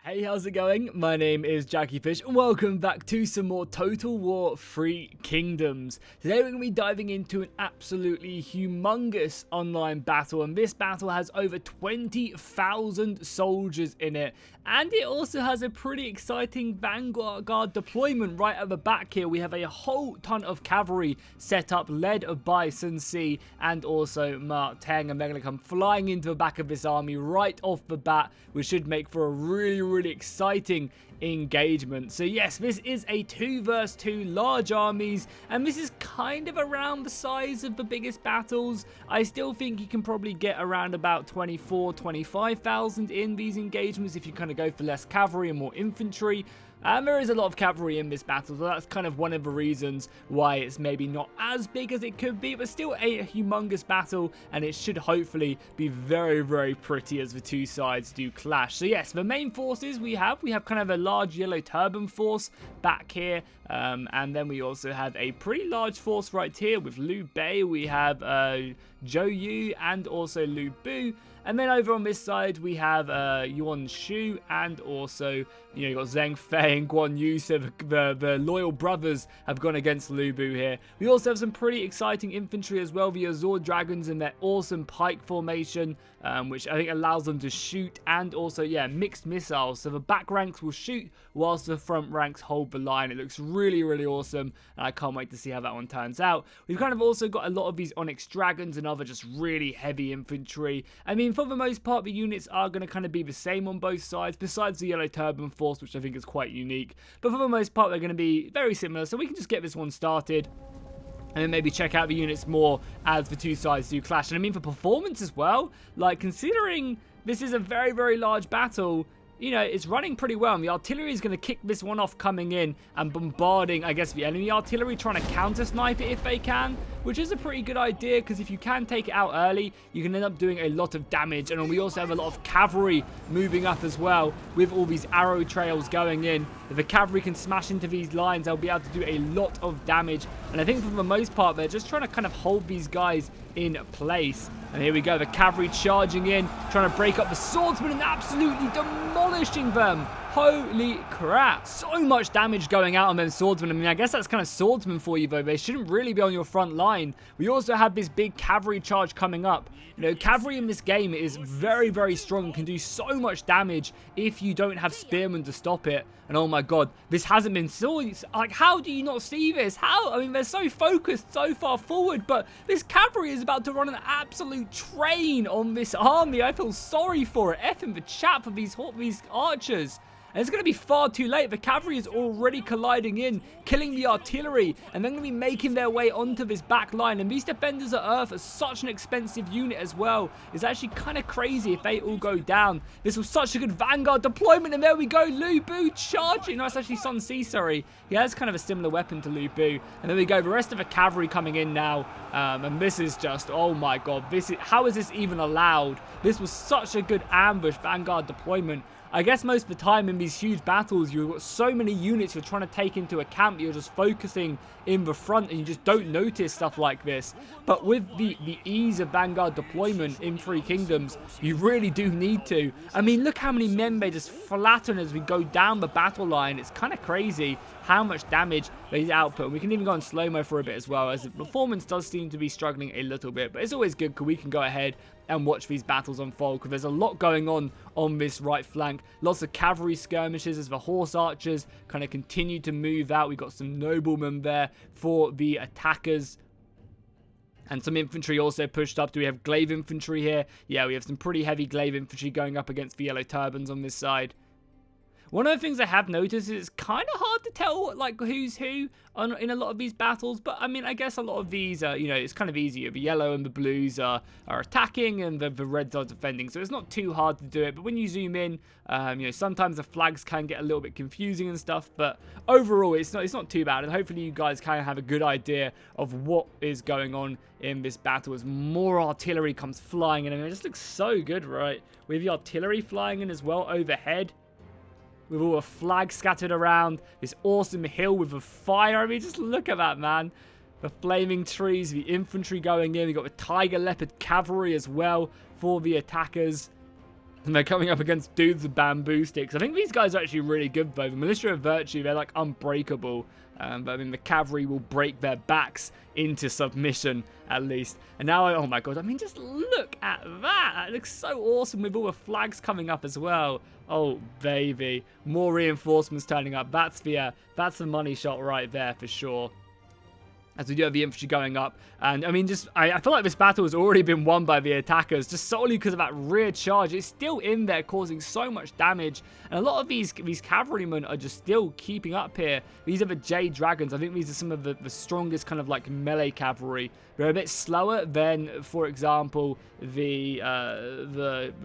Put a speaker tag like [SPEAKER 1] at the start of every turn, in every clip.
[SPEAKER 1] Hey, how's it going? My name is Jackie Fish and welcome back to some more Total War 3 Kingdoms. Today we're going to be diving into an absolutely humongous online battle, and this battle has over 20,000 soldiers in it, and it also has a pretty exciting vanguard deployment right at the back here. We have a whole ton of cavalry set up, led by Sun Si and also Ma Teng, and they're going to come flying into the back of this army right off the bat, which should make for a really exciting engagement. So yes, this is a 2 versus 2 large armies, and this is kind of around the size of the biggest battles. I still think you can probably get around about 25,000 in these engagements if you kind of go for less cavalry and more infantry. There is a lot of cavalry in this battle, so that's kind of one of the reasons why it's maybe not as big as it could be, but still a humongous battle, and it should hopefully be very pretty as the two sides do clash. So yes, the main forces we have kind of a large yellow turban force back here, and then we also have a pretty large force right here with Liu Bei. We have Zhou Yu and also Lu Bu. And then over on this side, we have Yuan Shu, and also, you got Zheng Fei and Guan Yu, so the loyal brothers have gone against Lu Bu here. We also have some pretty exciting infantry as well, the Azure Dragons in their awesome pike formation, which I think allows them to shoot, and also, yeah, mixed missiles. So the back ranks will shoot whilst the front ranks hold the line. It looks really awesome, and I can't wait to see how that one turns out. We've kind of also got a lot of these Onyx Dragons and other just really heavy infantry. I mean, for the most part, the units are going to kind of be the same on both sides, besides the Yellow Turban Force, which I think is quite unique. But for the most part, they're going to be very similar, so we can just get this one started and then maybe check out the units more as the two sides do clash. And I mean, for performance as well, like, considering this is a very large battle, you know, it's running pretty well, and the artillery is going to kick this one off, coming in and bombarding, I guess, the enemy artillery, trying to counter-snipe it if they can, which is a pretty good idea, because if you can take it out early, you can end up doing a lot of damage. And we also have a lot of cavalry moving up as well, with all these arrow trails going in. If the cavalry can smash into these lines, they'll be able to do a lot of damage, and I think for the most part, they're just trying to kind of hold these guys in place. And here we go, the cavalry charging in, trying to break up the swordsmen and absolutely demolishing them. Holy crap. So much damage going out on them swordsmen. I mean, I guess that's kind of swordsmen for you, though. They shouldn't really be on your front line. We also have this big cavalry charge coming up. You know, cavalry in this game is very strong, can do so much damage if you don't have spearmen to stop it. And oh my god, this hasn't been so, like, how do you not see this? How? I mean, they're so focused so far forward, but this cavalry is about to run an absolute train on this army. I feel sorry for it. Effing the chat for these archers. And it's going to be far too late. The cavalry is already colliding in, killing the artillery, and they're going to be making their way onto this back line. And these defenders of Earth are such an expensive unit as well. It's actually kind of crazy if they all go down. This was such a good vanguard deployment, and there we go, Lu Bu charging. No, it's actually Sun Si, sorry. He has kind of a similar weapon to Lu Bu. And there we go, the rest of the cavalry coming in now. And this is just, oh my god, how is this even allowed? This was such a good ambush vanguard deployment. I guess most of the time in these huge battles, you've got so many units you're trying to take into account, you're just focusing in the front and you just don't notice stuff like this. But with the ease of vanguard deployment in 3 Kingdoms, you really do need to. I mean, look how many men they just flatten as we go down the battle line. It's kind of crazy how much damage they output. We can even go on slow-mo for a bit as well, as the performance does seem to be struggling a little bit. But it's always good because we can go ahead and watch these battles unfold, because there's a lot going on this right flank. Lots of cavalry skirmishes as the horse archers kind of continue to move out. We've got some noblemen there for the attackers, and some infantry also pushed up. Do we have glaive infantry here? Yeah, we have some pretty heavy glaive infantry going up against the yellow turbans on this side. One of the things I have noticed is it's kind of hard to tell, like, who's who in a lot of these battles. But, I mean, I guess a lot of these, you know, it's kind of easier. The yellow and the blues are attacking, and the reds are defending. So it's not too hard to do it. But when you zoom in, you know, sometimes the flags can get a little bit confusing and stuff. But overall, it's not too bad. And hopefully you guys kind of have a good idea of what is going on in this battle as more artillery comes flying in. I mean, it just looks so good, right? With the artillery flying in as well overhead, with all the flags scattered around, this awesome hill with the fire. I mean, just look at that, man. The flaming trees, the infantry going in. We've got the tiger leopard cavalry as well for the attackers. And they're coming up against dudes with bamboo sticks. I think these guys are actually really good, though. The Militia of Virtue, they're like unbreakable. But I mean, the Cavalry will break their backs into submission, at least. And now, oh my god, I mean, just look at that. That looks so awesome with all the flags coming up as well. Oh, baby. More reinforcements turning up. That's the money shot right there for sure. As we do have the infantry going up. And, I mean, I feel like this battle has already been won by the attackers, just solely because of that rear charge. It's still in there, causing so much damage. And a lot of these cavalrymen are just still keeping up here. These are the Jade Dragons. I think these are some of the strongest kind of, like, melee cavalry. They're a bit slower than, for example, the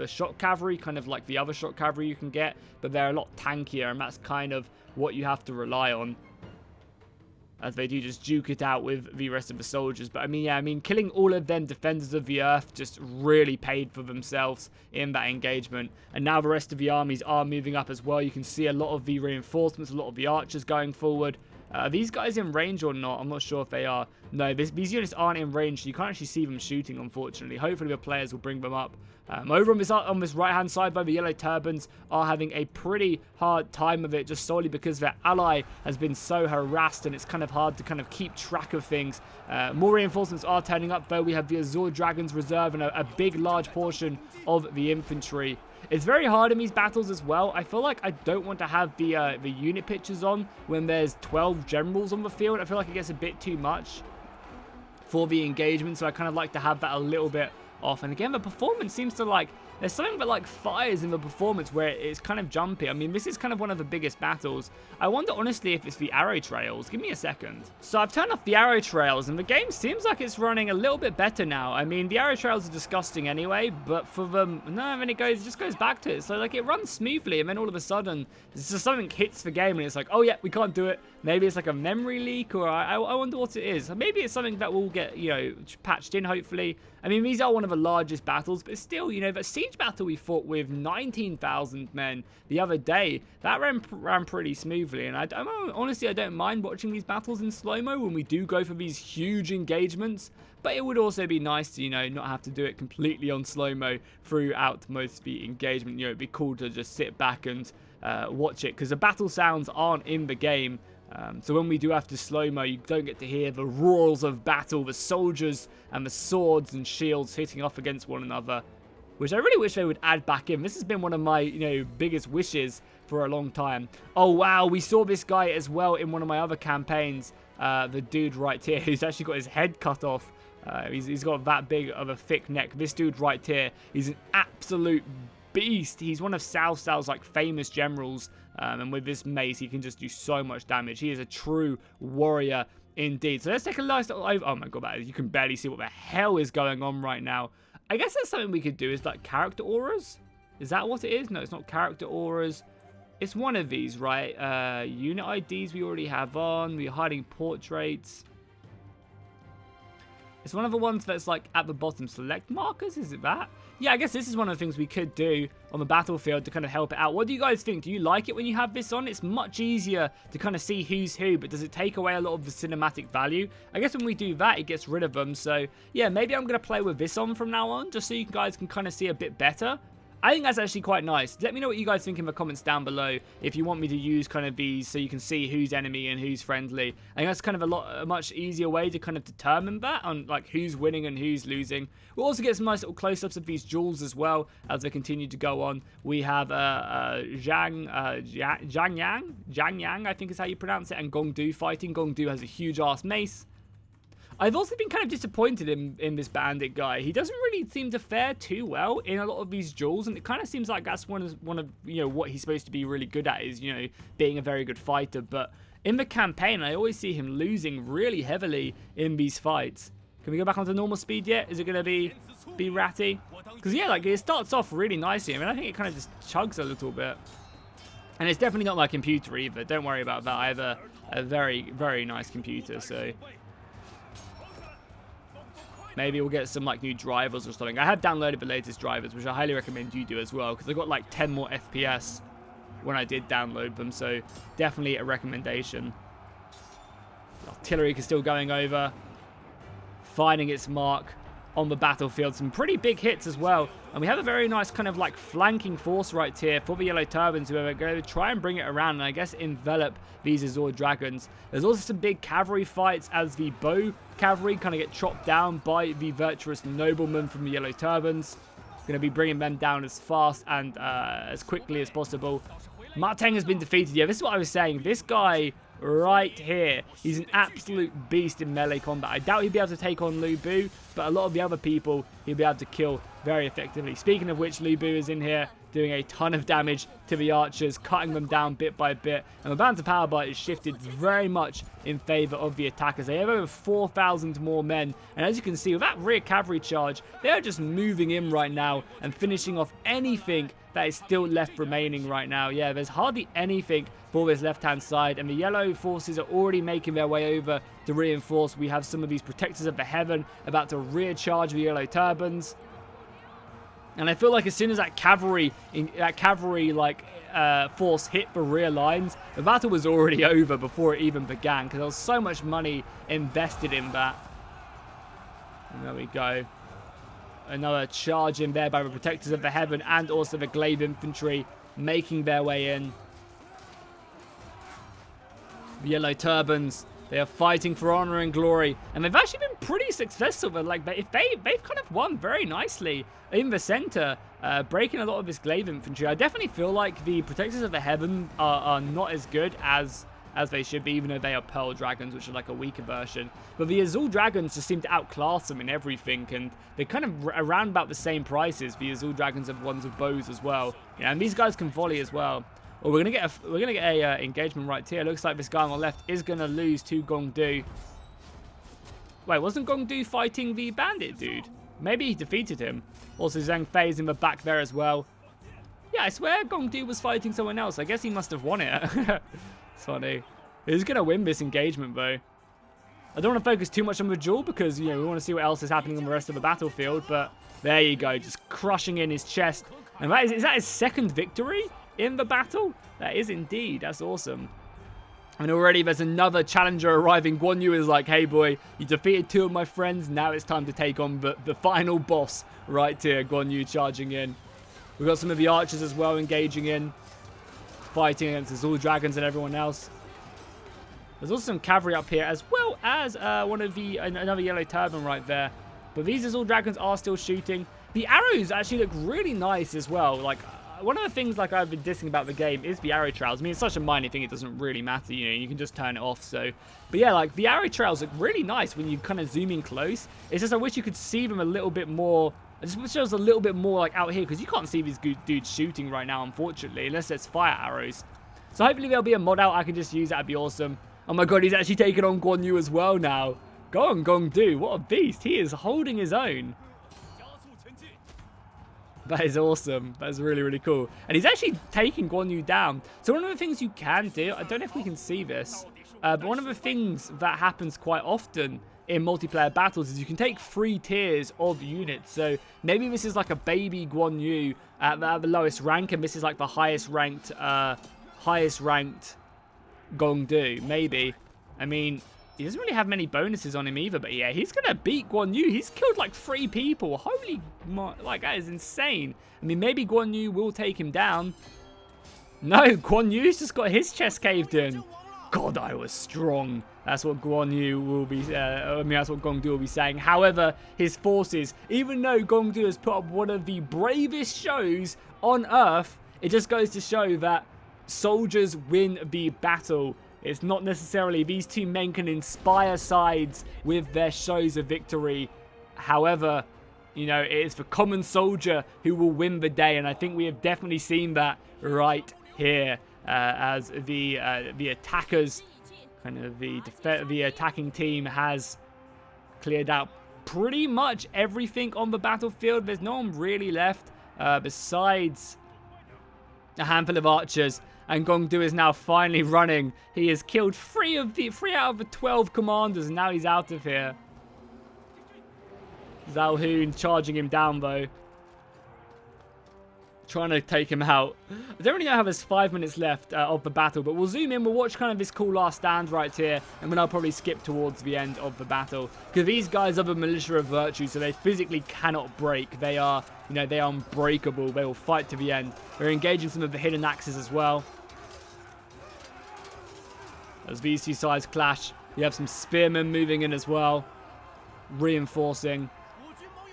[SPEAKER 1] shock cavalry, kind of like the other shock cavalry you can get. But they're a lot tankier, and that's kind of what you have to rely on, as they do just duke it out with the rest of the soldiers. But I mean, yeah, I mean, killing all of them defenders of the earth just really paid for themselves in that engagement. And now the rest of the armies are moving up as well. You can see a lot of the reinforcements, a lot of the archers going forward. Are these guys in range or not? I'm not sure if they are. No, these units aren't in range, so you can't actually see them shooting, unfortunately. Hopefully the players will bring them up. Over on this right-hand side, though, the Yellow Turbans are having a pretty hard time of it, just solely because their ally has been so harassed, and it's kind of hard to kind of keep track of things. More reinforcements are turning up, though. We have the Azure Dragons Reserve and a big, large portion of the infantry. It's very hard in these battles as well. I feel like I don't want to have the unit pictures on when there's 12 generals on the field. I feel like it gets a bit too much for the engagement, so I kind of like to have that a little bit off. And again, the performance seems to like, there's something that like fires in the performance where it's kind of jumpy. I mean, this is kind of one of the biggest battles. I wonder honestly if it's the arrow trails. Give me a second. So I've turned off the arrow trails and the game seems like it's running a little bit better now. I mean, the arrow trails are disgusting anyway, but for them, no, then it just goes back to it. So like it runs smoothly, and then all of a sudden it's just something hits the game and it's like, oh yeah, we can't do it. Maybe it's like a memory leak, or I wonder what it is. Maybe it's something that will get, you know, patched in, hopefully. I mean, these are one of the largest battles, but still, you know, that siege battle we fought with 19,000 men the other day, that ran pretty smoothly. And honestly, I don't mind watching these battles in slow-mo when we do go for these huge engagements. But it would also be nice to, you know, not have to do it completely on slow-mo throughout most of the engagement. You know, it'd be cool to just sit back and watch it, because the battle sounds aren't in the game. So when we do have to slow-mo, you don't get to hear the roars of battle, the soldiers and the swords and shields hitting off against one another, which I really wish they would add back in. This has been one of my, you know, biggest wishes for a long time. Oh, wow, we saw this guy as well in one of my other campaigns, the dude right here, who's actually got his head cut off. He's got that big of a thick neck. This dude right here, he's an absolute beast. He's one of Cao Cao's like famous generals, and with this mace he can just do so much damage. He is a true warrior indeed. So let's take a nice little over. Oh my god, you can barely see what the hell is going on right now. I guess that's something we could do, is like character auras. Is that what it is? No, it's not character auras. It's one of these, right? Unit IDs we already have on. We're hiding portraits. It's one of the ones that's like at the bottom. Select markers, is it that? Yeah, I guess this is one of the things we could do on the battlefield to kind of help it out. What do you guys think? Do you like it when you have this on? It's much easier to kind of see who's who, but does it take away a lot of the cinematic value? I guess when we do that, it gets rid of them. So yeah, maybe I'm going to play with this on from now on, just so you guys can kind of see a bit better. I think that's actually quite nice. Let me know what you guys think in the comments down below if you want me to use kind of these so you can see who's enemy and who's friendly. I think that's kind of a much easier way to kind of determine that on like who's winning and who's losing. We'll also get some nice little close-ups of these duels as well as they continue to go on. We have Zhang Yang, I think is how you pronounce it, and Gongdu fighting. Gongdu has a huge ass mace. I've also been kind of disappointed in this bandit guy. He doesn't really seem to fare too well in a lot of these duels, and it kind of seems like that's one of you know what he's supposed to be really good at, is, you know, being a very good fighter. But in the campaign, I always see him losing really heavily in these fights. Can we go back onto normal speed yet? Is it going to be ratty? Because yeah, like it starts off really nicely. I mean, I think it kind of just chugs a little bit. And it's definitely not my computer either. Don't worry about that. I have a very, very nice computer, so maybe we'll get some like new drivers or something. I have downloaded the latest drivers, which I highly recommend you do as well, because I got like 10 more FPS when I did download them, so definitely a recommendation. Artillery is still going over, finding its mark. on the battlefield. Some pretty big hits as well. And we have a very nice kind of like flanking force right here for the Yellow Turbans, who are going to try and bring it around and I guess envelop these Azure Dragons. There's also some big cavalry fights as the bow cavalry kind of get chopped down by the virtuous noblemen from the Yellow Turbans. Going to be bringing them down as fast and as quickly as possible. Marteng has been defeated. Yeah, this is what I was saying. This guy right here, he's an absolute beast in melee combat. I doubt he'd be able to take on Lu Bu, but a lot of the other people he'll be able to kill very effectively. Speaking of which, Lu Bu is in here doing a ton of damage to the archers, cutting them down bit by bit. And the balance of power bar is shifted very much in favor of the attackers. They have over 4,000 more men. And as you can see, with that rear cavalry charge, they are just moving in right now and finishing off anything that is still left remaining right now. Yeah, there's hardly anything for this left-hand side, and the yellow forces are already making their way over to reinforce. We have some of these protectors of the heaven about to rear charge the Yellow Turbans. And I feel like as soon as that cavalry force hit the rear lines, the battle was already over before it even began, because there was so much money invested in that. And there we go. Another charge in there by the protectors of the heaven and also the glaive infantry making their way in. The Yellow Turbans, they are fighting for honor and glory, and they've actually been pretty successful. But like, they've kind of won very nicely in the center, breaking a lot of this glaive infantry. I definitely feel like the protectors of the heaven are not as good as they should be, even though they are Pearl Dragons, which are like a weaker version. But the Azul Dragons just seem to outclass them in everything, and they're kind of around about the same prices. The Azul Dragons have ones with bows as well, and these guys can volley as well. Well, we're gonna get a engagement right here. Looks like this guy on the left is gonna lose to Gongdu. Wait, wasn't Gongdu fighting the bandit dude? Maybe he defeated him. Also, Zhang Fei is in the back there as well. Yeah, I swear Gongdu was fighting someone else. I guess he must have won it. It's funny. Who's going to win this engagement, though? I don't want to focus too much on the duel because, you know, we want to see what else is happening on the rest of the battlefield. But there you go, just crushing in his chest. And that is that his second victory in the battle? That is indeed. That's awesome. And already there's another challenger arriving. Guan Yu is like, hey boy, you defeated two of my friends. Now it's time to take on the final boss right here. Guan Yu charging in. We've got some of the archers as well engaging in, fighting against the Azul Dragons and everyone else. There's also some cavalry up here, as well as another Yellow Turban right there. But these Azul Dragons are still shooting. The arrows actually look really nice as well. Like, one of the things like I've been dissing about the game is the arrow trails. I mean, it's such a minor thing, it doesn't really matter, you know, you can just turn it off. So, but yeah, like the arrow trails look really nice when you kind of zoom in close. It's just I wish you could see them a little bit more. I just wish there was a little bit more like out here, because you can't see these dudes shooting right now, unfortunately, unless it's fire arrows. So hopefully there'll be a mod out I can just use. That'd be awesome. Oh my god, he's actually taking on Guan Yu as well now. Go on, Gongdu. What a beast. He is holding his own. That is awesome. That is really, really cool. And he's actually taking Guan Yu down. So one of the things you can do, I don't know if we can see this, but one of the things that happens quite often in multiplayer battles is you can take 3 tiers of units. So maybe this is like a baby Guan Yu at the lowest rank, and this is like the highest ranked Gongdu. Maybe. I mean, he doesn't really have many bonuses on him either, but yeah, he's gonna beat Guan Yu. He's killed like 3 people. Holy, like that is insane. I mean, maybe Guan Yu will take him down. No, Guan Yu's just got his chest caved in. God, I was strong. That's what Guan Yu will be, that's what Gongdu will be saying. However, his forces, even though Gongdu has put up one of the bravest shows on Earth, it just goes to show that soldiers win the battle. It's not necessarily these two men can inspire sides with their shows of victory. However, you know, it is the common soldier who will win the day, and I think we have definitely seen that right here. As the attackers, kind of the attacking team has cleared out pretty much everything on the battlefield. There's no one really left besides a handful of archers, and Gongdu is now finally running. He has killed 3 out of the 12 commanders, and now he's out of here. Zhao Hun charging him down though. trying to take him out. I don't really know how there's 5 minutes left of the battle, but we'll zoom in. We'll watch kind of this cool last stand right here, and then I'll probably skip towards the end of the battle. Because these guys are the Militia of Virtue, so they physically cannot break. They are, you know, they are unbreakable. They will fight to the end. We're engaging some of the hidden axes as well. As these two sides clash, you have some spearmen moving in as well, reinforcing.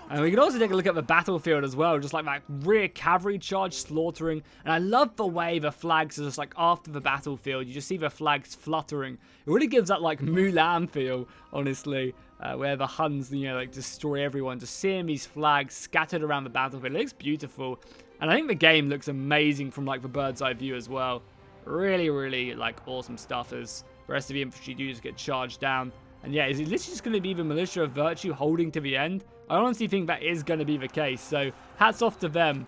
[SPEAKER 1] And we can also take a look at the battlefield as well, just like that rear cavalry charge slaughtering. And I love the way the flags are just like after the battlefield, you just see the flags fluttering. It really gives that like Mulan feel, honestly, where the Huns, you know, like destroy everyone. Just seeing these flags scattered around the battlefield, it looks beautiful. And I think the game looks amazing from like the bird's eye view as well. Really, really like awesome stuff as the rest of the infantry do just get charged down. And yeah, is it literally just going to be the Militia of Virtue holding to the end? I honestly think that is going to be the case. So hats off to them.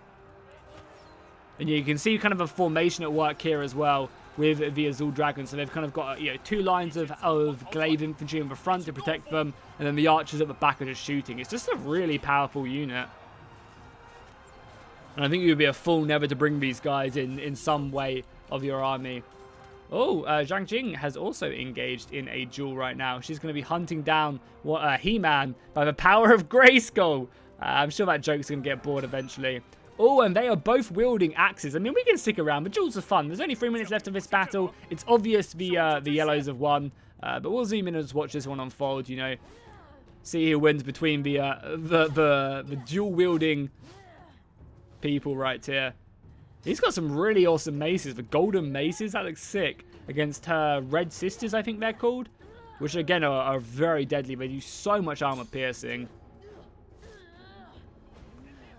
[SPEAKER 1] And yeah, you can see kind of a formation at work here as well with the Azul Dragons. So they've kind of got, you know, 2 lines of glaive infantry in the front to protect them. And then the archers at the back are just shooting. It's just a really powerful unit. And I think it would be a fool never to bring these guys in some way of your army. Oh, Zhang Jing has also engaged in a duel right now. She's going to be hunting down He-Man by the power of Grayskull. I'm sure that joke's going to get bored eventually. Oh, and they are both wielding axes. I mean, we can stick around. The duels are fun. There's only 3 minutes left of this battle. It's obvious the yellows have won. But we'll zoom in and just watch this one unfold, you know. See who wins between the dual-wielding people right here. He's got some really awesome maces. The golden maces, that looks sick. Against her red sisters, I think they're called. Which, again, are very deadly. They do so much armor piercing.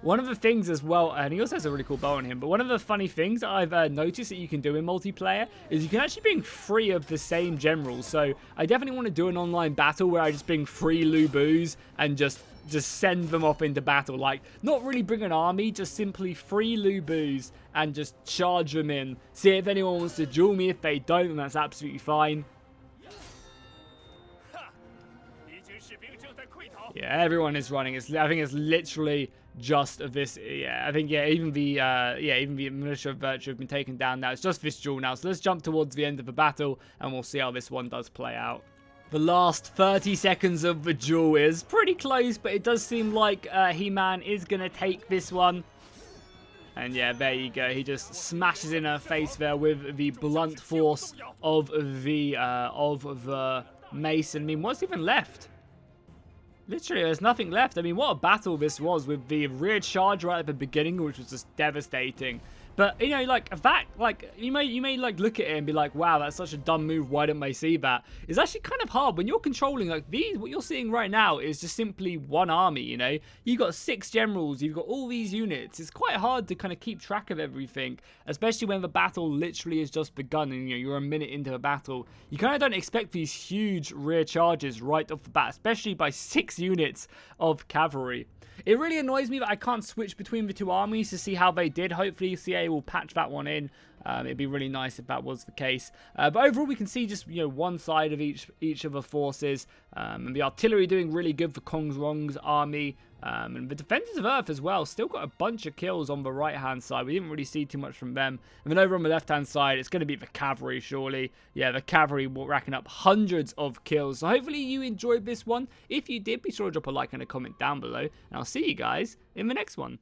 [SPEAKER 1] One of the things as well, and he also has a really cool bow on him, but one of the funny things that I've noticed that you can do in multiplayer is you can actually bring 3 of the same generals. So I definitely want to do an online battle where I just bring 3 Lu-Bus and just send them off into battle. Like, not really bring an army, just simply 3 Lu-Bus and just charge them in. See if anyone wants to duel me. If they don't, then that's absolutely fine. Yeah, everyone is running. I think it's literally just this. Yeah, I think even the Militia of Virtue have been taken down now. It's just this duel now. So let's jump towards the end of the battle, and we'll see how this one does play out. The last 30 seconds of the duel is pretty close, but it does seem like He-Man is going to take this one. And yeah, there you go. He just smashes in her face there with the blunt force of the mace. I mean, what's even left? Literally, there's nothing left. I mean, what a battle this was with the rear charge right at the beginning, which was just devastating. But, you know, like, that, like, you may like, look at it and be like, wow, that's such a dumb move. Why didn't they see that? It's actually kind of hard when you're controlling, like, what you're seeing right now is just simply one army, you know? You've got 6 generals. You've got all these units. It's quite hard to kind of keep track of everything, especially when the battle literally has just begun and, you know, you're a minute into the battle. You kind of don't expect these huge rear charges right off the bat, especially by 6 units of cavalry. It really annoys me that I can't switch between the 2 armies to see how they did. Hopefully CA will patch that one in. It'd be really nice if that was the case. But overall, we can see just, you know, one side of each of the forces. And the artillery doing really good for Kong Rong's army. And the Defenders of Earth as well. Still got a bunch of kills on the right-hand side. We didn't really see too much from them. And then over on the left-hand side, it's going to be the cavalry, surely. Yeah, the cavalry racking up hundreds of kills. So hopefully you enjoyed this one. If you did, be sure to drop a like and a comment down below. And I'll see you guys in the next one.